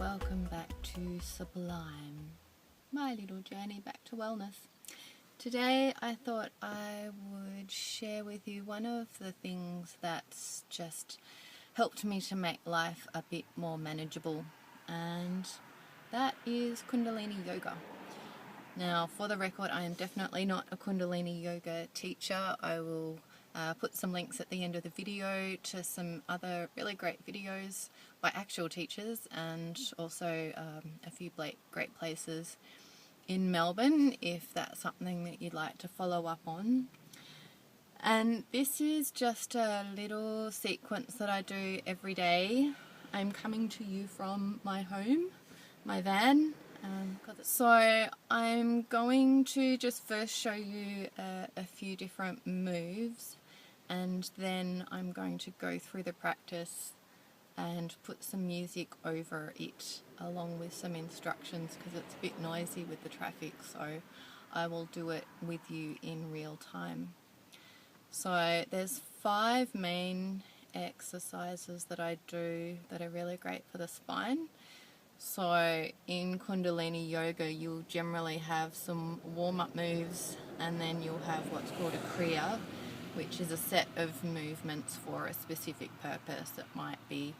welcome back to Sub-Lyme, my little journey back to wellness. Today I thought I would share with you one of the things that's just helped me to make life a bit more manageable, and that is Kundalini Yoga. Now, for the record, I am definitely not a Kundalini Yoga teacher. I will put some links at the end of the video to some other really great videos by actual teachers, and also a few great places in Melbourne if that's something that you'd like to follow up on. And this is just a little sequence that I do every day. I'm coming to you from my home, my van. So I'm going to just first show you a few different moves, and then I'm going to go through the practice and put some music over it along with some instructions, because it's a bit noisy with the traffic, so I will do it with you in real time. So there's 5 main exercises that I do that are really great for the spine. So in Kundalini Yoga you'll generally have some warm-up moves, and then you'll have what's called a Kriya, which is a set of movements for a specific purpose. It might be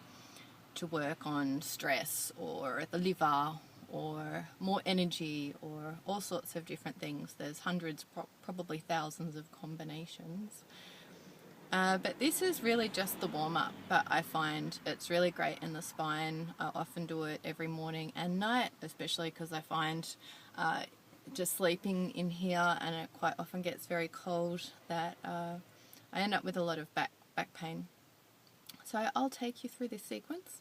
to work on stress or the liver or more energy or all sorts of different things. There's hundreds, probably thousands of combinations. But this is really just the warm-up, but I find it's really great in the spine. I often do it every morning and night, especially because I find just sleeping in here, and it quite often gets very cold, that I end up with a lot of back pain. So I'll take you through this sequence.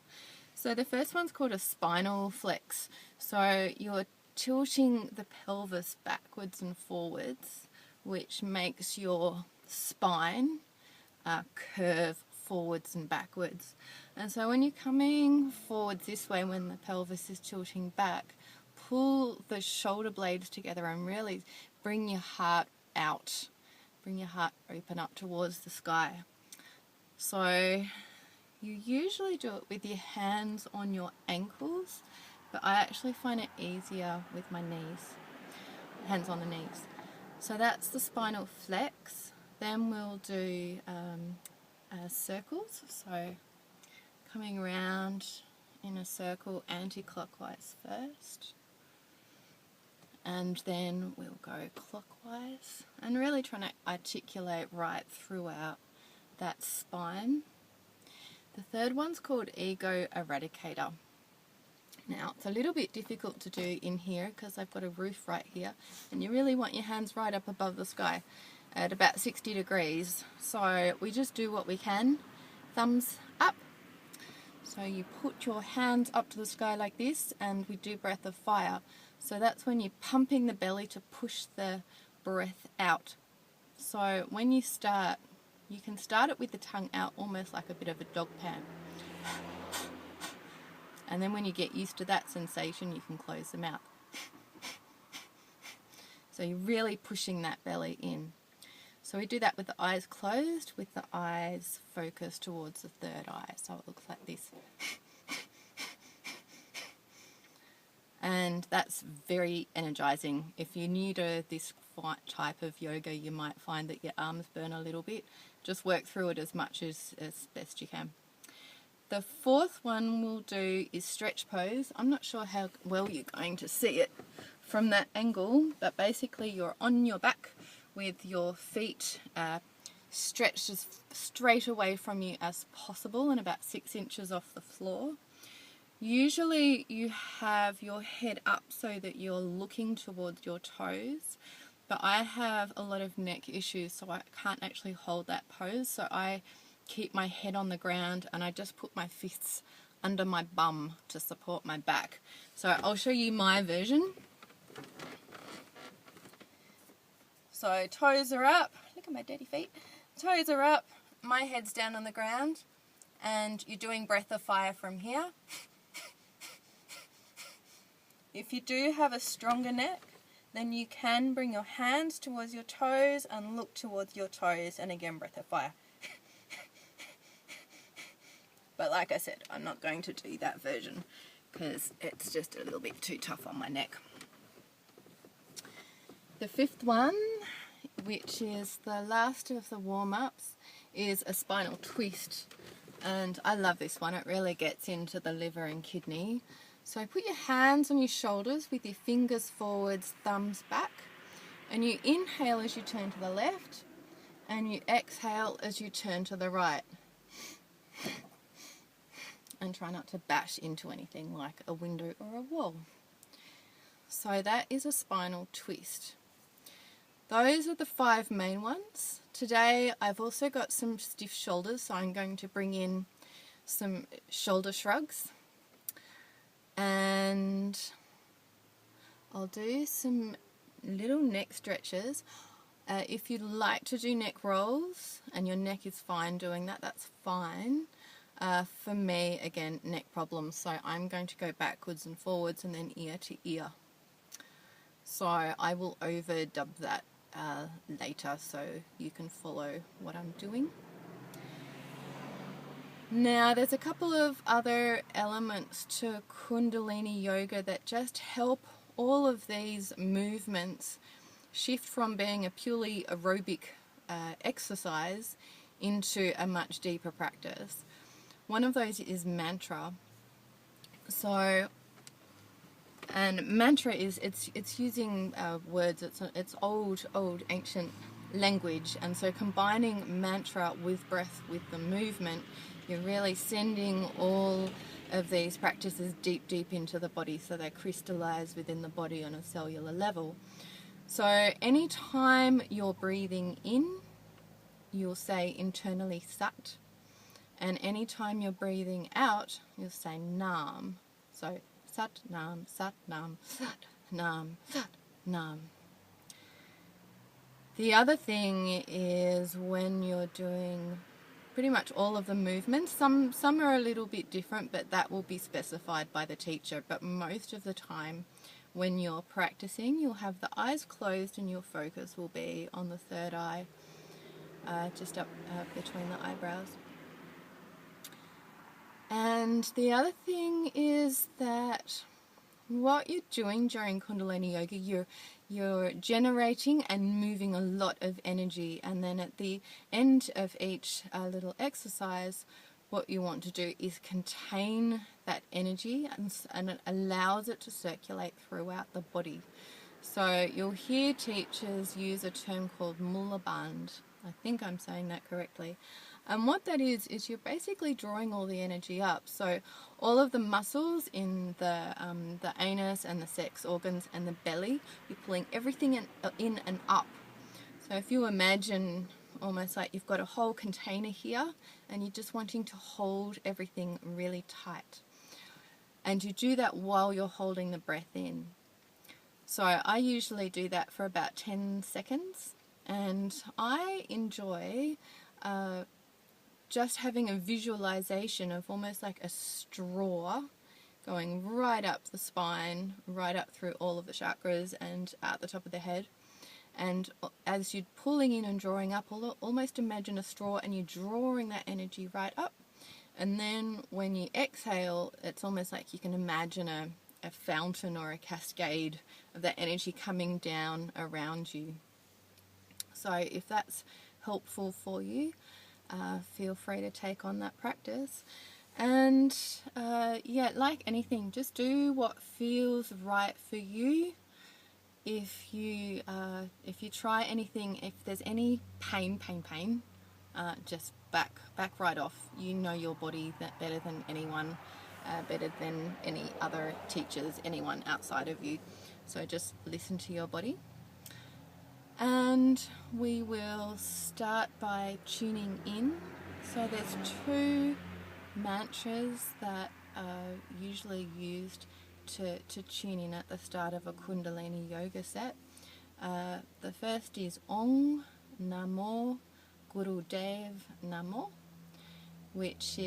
So the first one's called a spinal flex. So you're tilting the pelvis backwards and forwards, which makes your spine curve forwards and backwards. And so when you're coming forwards this way, when the pelvis is tilting back, pull the shoulder blades together and really bring your heart out. Bring your heart open up towards the sky. So you usually do it with your hands on your ankles, but I actually find it easier with my knees, hands on the knees. So that's the spinal flex. Then we'll do circles, so coming around in a circle anti-clockwise first, and then we'll go clockwise, and really trying to articulate right throughout that spine. The third one's called Ego Eradicator. Now, it's a little bit difficult to do in here because I've got a roof right here, and you really want your hands right up above the sky at about 60 degrees. So we just do what we can. Thumbs up. So you put your hands up to the sky like this, and we do breath of fire. So that's when you're pumping the belly to push the breath out. So when you start, you can start it with the tongue out, almost like a bit of a dog pant. And then when you get used to that sensation, you can close the mouth. So you're really pushing that belly in. So we do that with the eyes closed, with the eyes focused towards the third eye. So it looks like this. And that's very energizing. If you're new to this type of yoga, you might find that your arms burn a little bit. Just work through it as much as best you can. The fourth one we'll do is stretch pose. I'm not sure how well you're going to see it from that angle, but basically you're on your back with your feet stretched as straight away from you as possible and about 6 inches off the floor. Usually you have your head up so that you're looking towards your toes, but I have a lot of neck issues, so I can't actually hold that pose. So I keep my head on the ground and I just put my fists under my bum to support my back. So I'll show you my version. So toes are up. Look at my dirty feet. Toes are up. My head's down on the ground, and you're doing breath of fire from here. If you do have a stronger neck, then you can bring your hands towards your toes and look towards your toes, and again breath of fire. But like I said, I'm not going to do that version because it's just a little bit too tough on my neck. The fifth one, which is the last of the warm-ups, is a spinal twist. And I love this one. It really gets into the liver and kidney. So put your hands on your shoulders with your fingers forwards, thumbs back. And you inhale as you turn to the left. And you exhale as you turn to the right. And try not to bash into anything like a window or a wall. So that is a spinal twist. Those are the 5 main ones. Today I've also got some stiff shoulders, so I'm going to bring in some shoulder shrugs. And I'll do some little neck stretches. If you like to do neck rolls and your neck is fine doing that, that's fine. For me, again, neck problems, so I'm going to go backwards and forwards and then ear to ear. So I will overdub that later so you can follow what I'm doing. Now there's a couple of other elements to Kundalini Yoga that just help all of these movements shift from being a purely aerobic exercise into a much deeper practice. One of those is mantra. So, and mantra is it's using words. It's old ancient language, and so combining mantra with breath with the movement, you're really sending all of these practices deep into the body, so they crystallize within the body on a cellular level. So anytime you're breathing in, you'll say internally Sat, and anytime you're breathing out, you'll say Nam. So Sat Nam, Sat Nam, Sat Nam, Sat Nam. The other thing is when you're doing pretty much all of the movements, some are a little bit different, but that will be specified by the teacher. But most of the time when you're practicing, you'll have the eyes closed and your focus will be on the third eye, just up between the eyebrows. And the other thing is that what you're doing during Kundalini Yoga, you're generating and moving a lot of energy, and then at the end of each little exercise, what you want to do is contain that energy, and it allows it to circulate throughout the body. So you'll hear teachers use a term called mulaband. I think I'm saying that correctly. And what that is you're basically drawing all the energy up. So all of the muscles in the anus and the sex organs and the belly, you're pulling everything in and up. So if you imagine almost like you've got a whole container here and you're just wanting to hold everything really tight. And you do that while you're holding the breath in. So I usually do that for about 10 seconds, and I enjoy just having a visualization of almost like a straw going right up the spine, right up through all of the chakras and out the top of the head. And as you're pulling in and drawing up, almost imagine a straw and you're drawing that energy right up. And then when you exhale, it's almost like you can imagine a fountain or a cascade of that energy coming down around you. So if that's helpful for you, feel free to take on that practice. And yeah, like anything, just do what feels right for you. If you try anything, if there's any pain, just back right off. You know your body that better than anyone, better than any other teachers, anyone outside of you. So just listen to your body. And we will start by tuning in. So there's 2 mantras that are usually used to tune in at the start of a Kundalini Yoga set. The first is Om Namo Gurudev Namo, which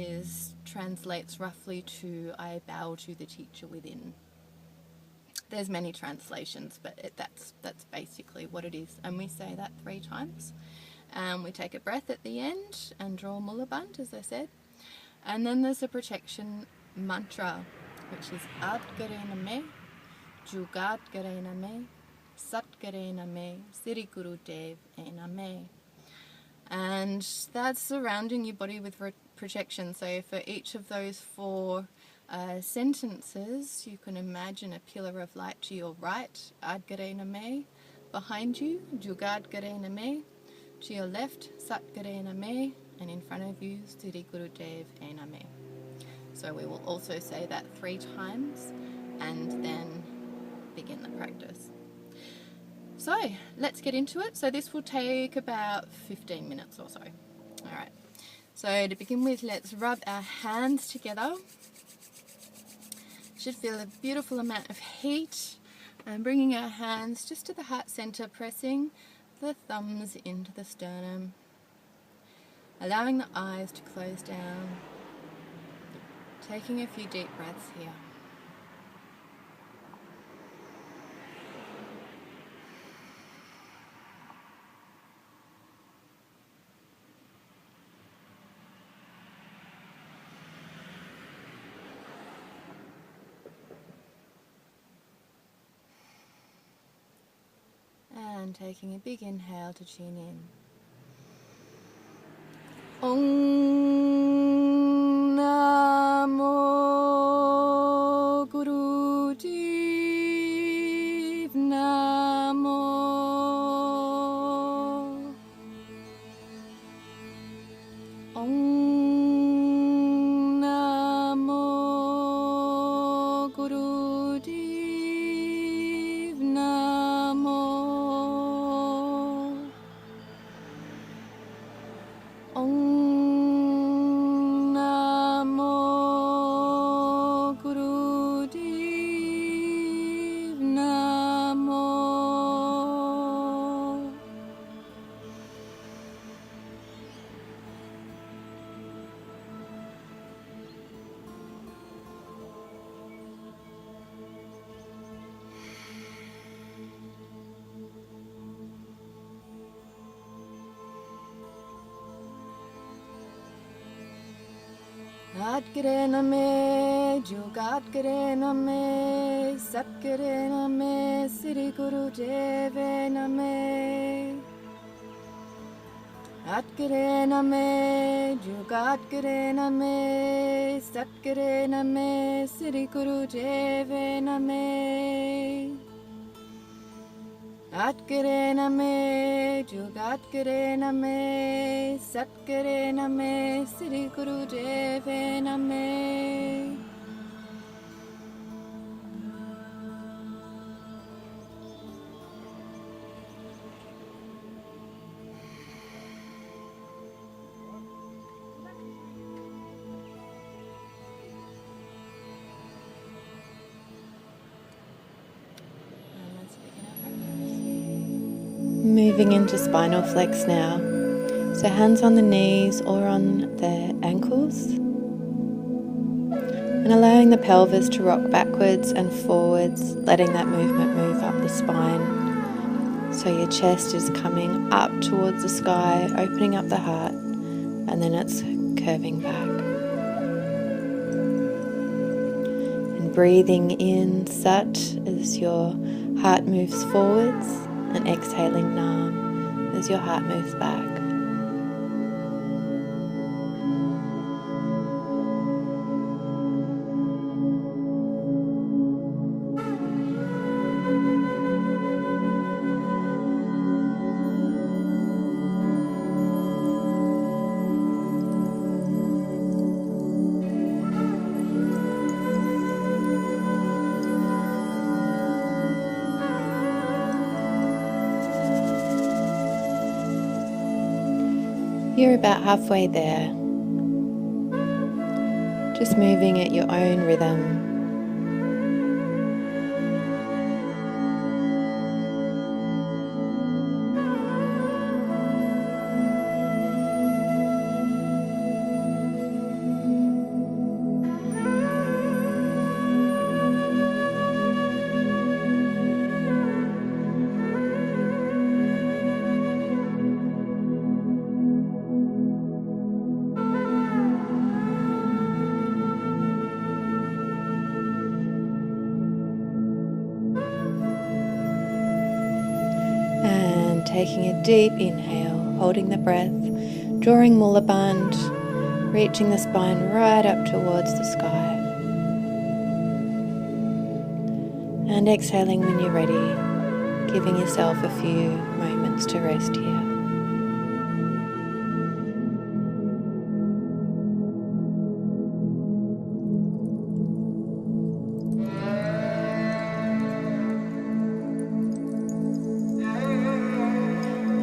translates roughly to I bow to the teacher within. There's many translations, but that's basically what it is. And we say that 3 times. We take a breath at the end and draw mulaband, as I said. And then there's a protection mantra, which is Adgarename, Jugadgarename, Satgarename, Sirigurudev Ename. And that's surrounding your body with protection. So for each of those 4 sentences, you can imagine a pillar of light to your right, Adgarename, behind you, Jugadgarename, to your left, Satgarename, and in front of you, Sirigurudev Ename. So we will also say that 3 times and then begin the practice. So let's get into it. So this will take about 15 minutes or so. All right. So to begin with, let's rub our hands together. Should feel a beautiful amount of heat. And bringing our hands just to the heart center, pressing the thumbs into the sternum. Allowing the eyes to close down. Taking a few deep breaths here. And taking a big inhale to tune in. Om Namo Guru Dev Namo. Om Namo Guru Dev Namo. Om Namo Guru Dev Namo. Adgarename, Jugadgarename, Satgarename, Sirigurudev Ename. Adgarename, Jugadgarename, Satgarename, Sirigurudev Ename. Adgarename, Jugadgarename, Satgarename, Sirigurudev Ename. Moving into spinal flex now. So hands on the knees or on the ankles. And allowing the pelvis to rock backwards and forwards, letting that movement move up the spine. So your chest is coming up towards the sky, opening up the heart, and then it's curving back. And breathing in Sat as your heart moves forwards, and exhaling Nam as your heart moves back. You're about halfway there, just moving at your own rhythm. taking a deep inhale, holding the breath, drawing Mula Bandha, reaching the spine right up towards the sky. And exhaling when you're ready, giving yourself a few moments to rest here.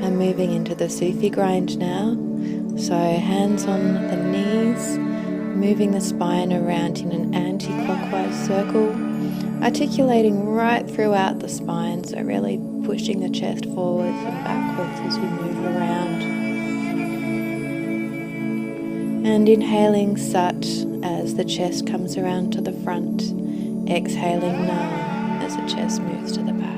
And moving into the Sufi grind now. So hands on the knees, moving the spine around in an anti-clockwise circle, articulating right throughout the spine, so really pushing the chest forwards and backwards as we move around. And inhaling Sat as the chest comes around to the front, exhaling Nam as the chest moves to the back.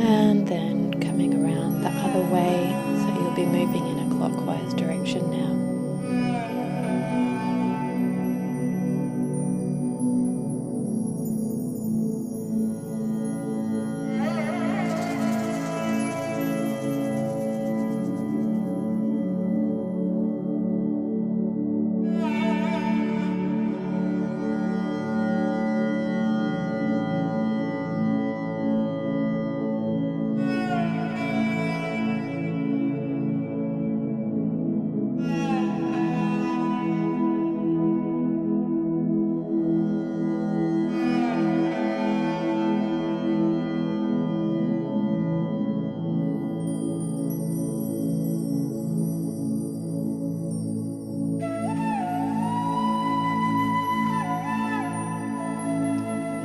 And then coming around the other way, so you'll be moving in a clockwise direction now.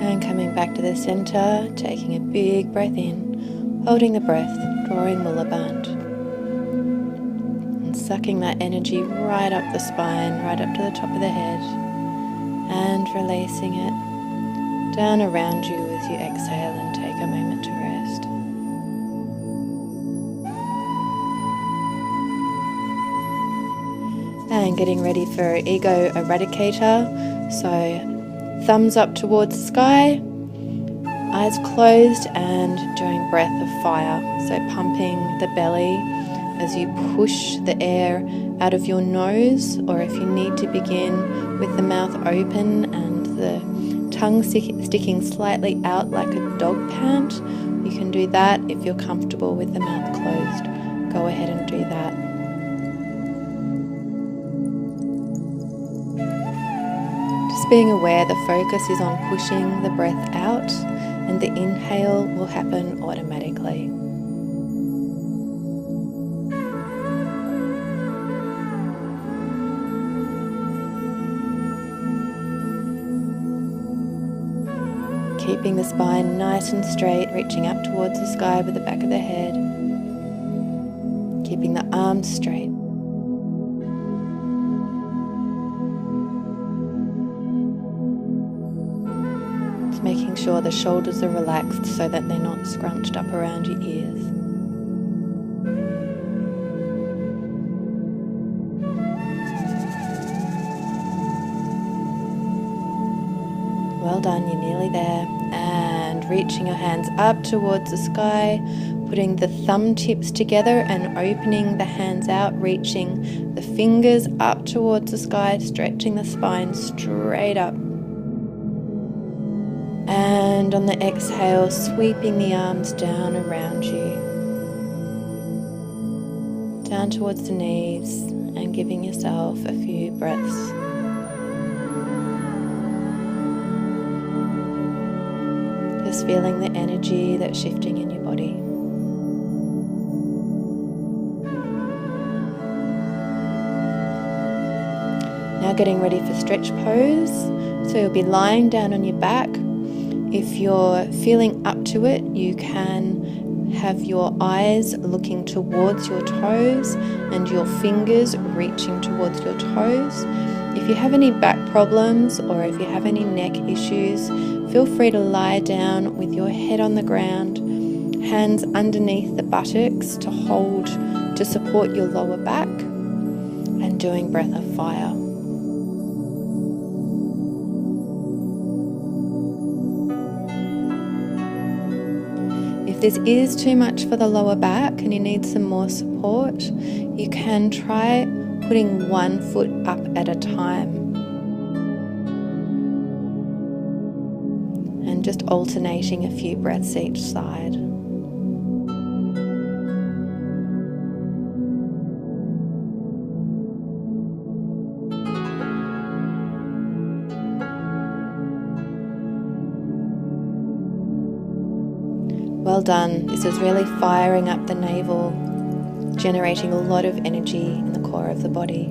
And coming back to the center, taking a big breath in, holding the breath, drawing Mula Bandha, and sucking that energy right up the spine, right up to the top of the head, and releasing it down around you as you exhale and take a moment to rest. And getting ready for Ego Eradicator, so thumbs up towards the sky, eyes closed, and doing breath of fire. So pumping the belly as you push the air out of your nose, or if you need to begin with the mouth open and the tongue sticking slightly out like a dog pant, you can do that. If you're comfortable with the mouth closed, go ahead and do that. Being aware the focus is on pushing the breath out, and the inhale will happen automatically. Keeping the spine nice and straight, reaching up towards the sky with the back of the head. Keeping the arms straight. Making sure the shoulders are relaxed so that they're not scrunched up around your ears. Well done, you're nearly there. And reaching your hands up towards the sky, putting the thumb tips together and opening the hands out, reaching the fingers up towards the sky, stretching the spine straight up. And on the exhale, sweeping the arms down around you, down towards the knees, and giving yourself a few breaths. Just feeling the energy that's shifting in your body. Now getting ready for stretch pose. So you'll be lying down on your back. If you're feeling up to it, you can have your eyes looking towards your toes and your fingers reaching towards your toes. If you have any back problems or if you have any neck issues, feel free to lie down with your head on the ground, hands underneath the buttocks to support your lower back, and doing breath of fire. If this is too much for the lower back and you need some more support, you can try putting one foot up at a time and just alternating a few breaths each side. Well done. This is really firing up the navel, generating a lot of energy in the core of the body.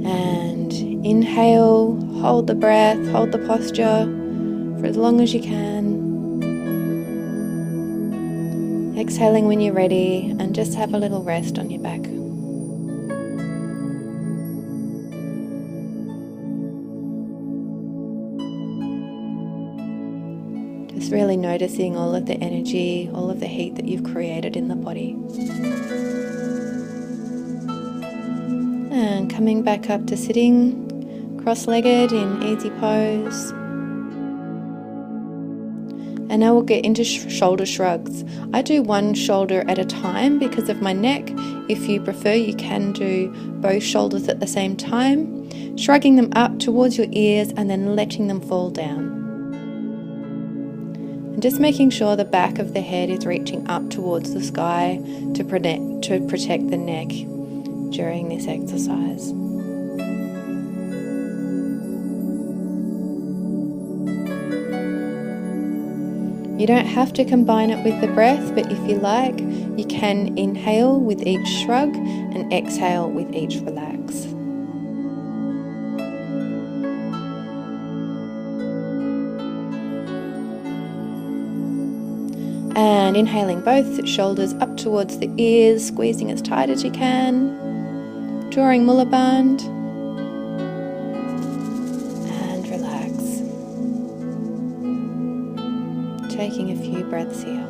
And inhale, hold the breath, hold the posture for as long as you can. Exhaling when you're ready, and just have a little rest on your back. Just really noticing all of the energy, all of the heat that you've created in the body. And coming back up to sitting cross-legged in easy pose. And now we'll get into shoulder shrugs. I do one shoulder at a time because of my neck. If you prefer, you can do both shoulders at the same time, shrugging them up towards your ears and then letting them fall down. And just making sure the back of the head is reaching up towards the sky to protect the neck during this exercise. You don't have to combine it with the breath, but if you like, you can inhale with each shrug and exhale with each relax. And inhaling both shoulders up towards the ears, squeezing as tight as you can, drawing Mula Bandh, and relax. Taking a few breaths here.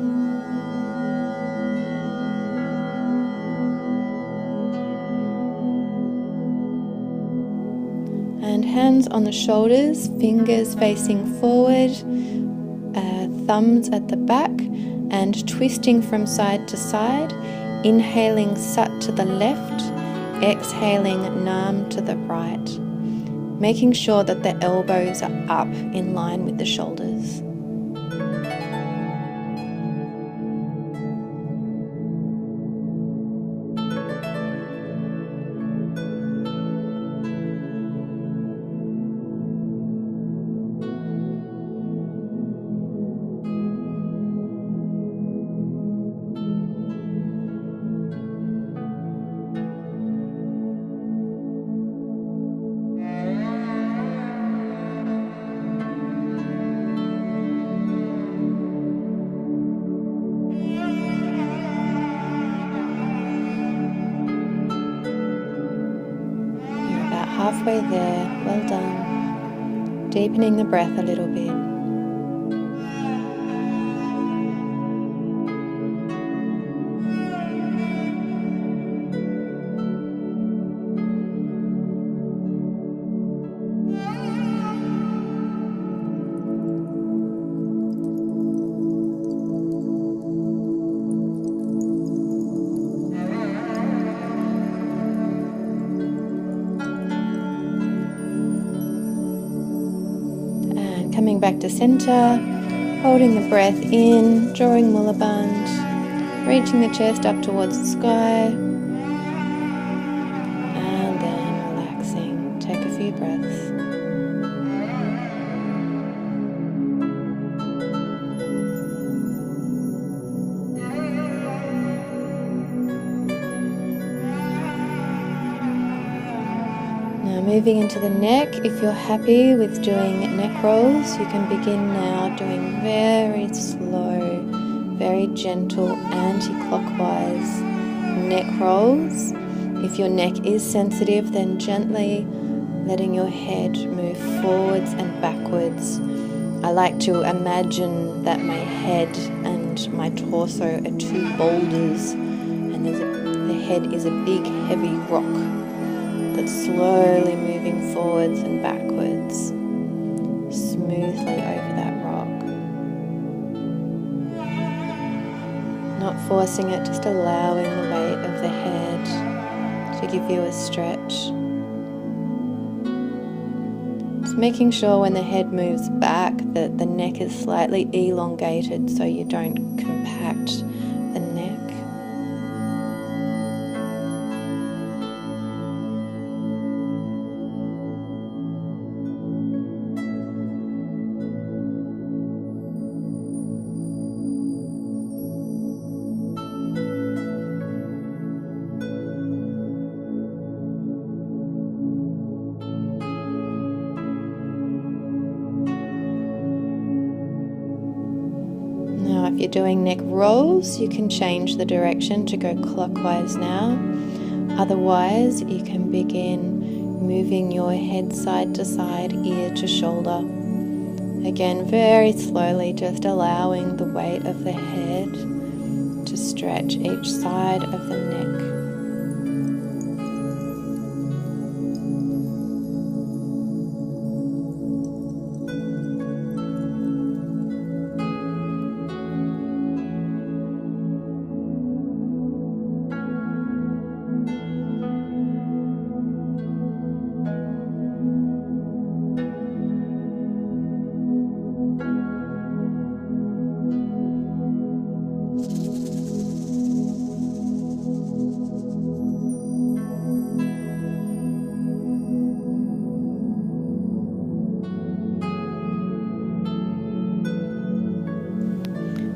And hands on the shoulders, fingers facing forward, thumbs at the back, and twisting from side to side, inhaling Sat to the left, exhaling Nam to the right, making sure that the elbows are up in line with the shoulders. Halfway there, well done. Deepening the breath a little bit. Coming back to center, holding the breath in, drawing Mula Bandh, reaching the chest up towards the sky, and then relaxing. Take a few breaths. Now moving into the neck, if you're happy with doing neck rolls, you can begin now doing very slow, very gentle anti-clockwise neck rolls. If your neck is sensitive, then gently letting your head move forwards and backwards. I like to imagine that my head and my torso are two boulders, and the head is a big heavy rock that's slowly moving forwards and backwards, smoothly over that rock. Not forcing it, just allowing the weight of the head to give you a stretch. Just making sure when the head moves back that the neck is slightly elongated so you don't compact the neck. If you're doing neck rolls, you can change the direction to go clockwise now. Otherwise, you can begin moving your head side to side, ear to shoulder. Again, very slowly, just allowing the weight of the head to stretch each side of the neck.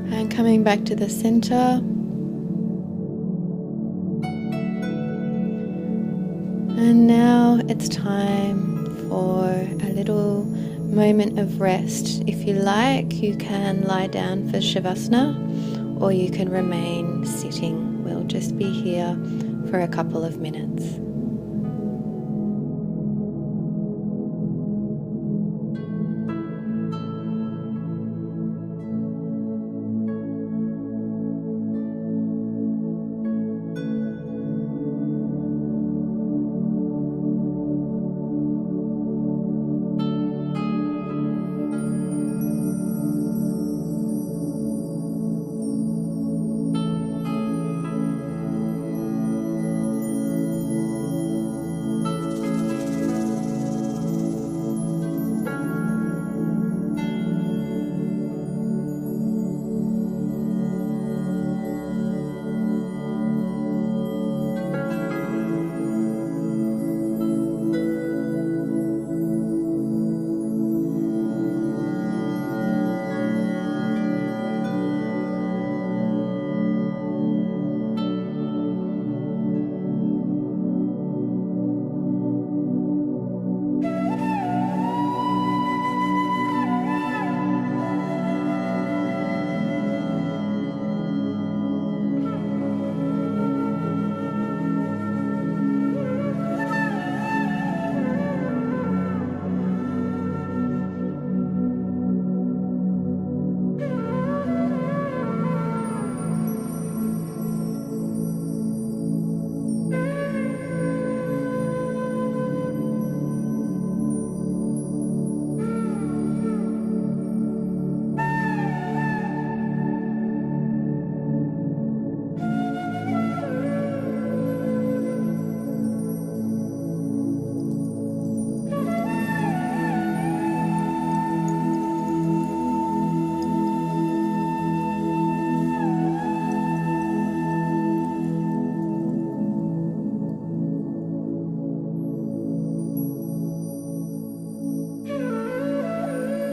And coming back to the center. And now it's time for a little moment of rest. If you like, you can lie down for Shavasana, or you can remain sitting. We'll just be here for a couple of minutes.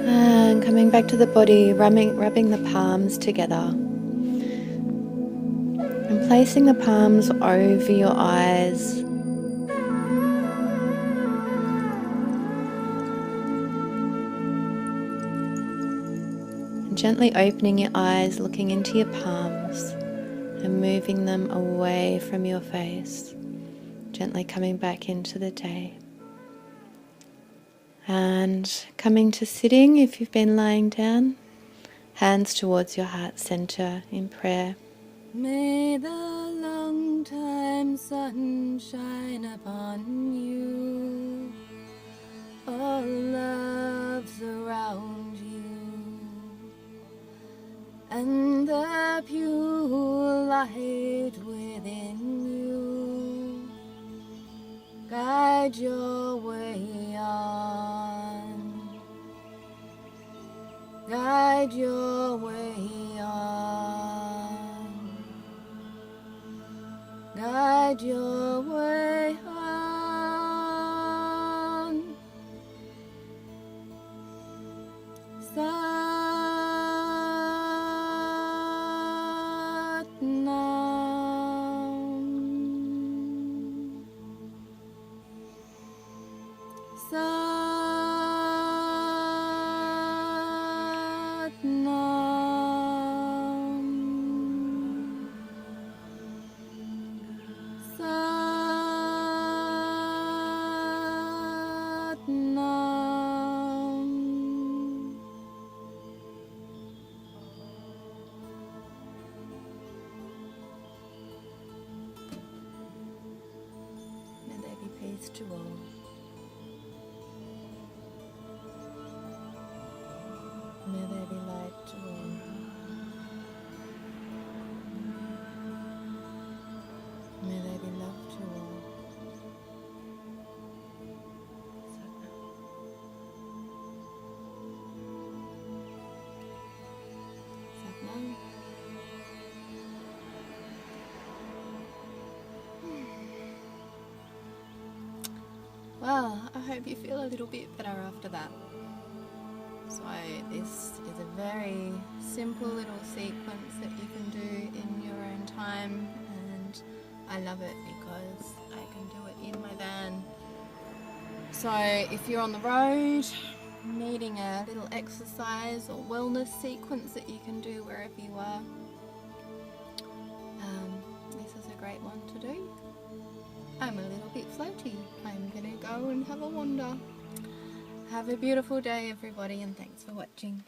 And coming back to the body, rubbing the palms together. And placing the palms over your eyes. gently opening your eyes, looking into your palms and moving them away from your face, gently coming back into the day. And coming to sitting if you've been lying down, hands towards your heart center in prayer. May the long time sun shine upon you, all love surround you, and the pure light within you guide your way on, guide your way on, guide your way on. May there be peace to all. May there be light to all. May there be love to all. Satnam. Well, I hope you feel a little bit better after that. So this is a very simple little sequence that you can do in your own time, and I love it because I can do it in my van. So if you're on the road needing a little exercise or wellness sequence that you can do wherever you are, this is a great one to do. I'm a little bit floaty. I'm gonna go and have a wander. Have a beautiful day, everybody, and thanks for watching.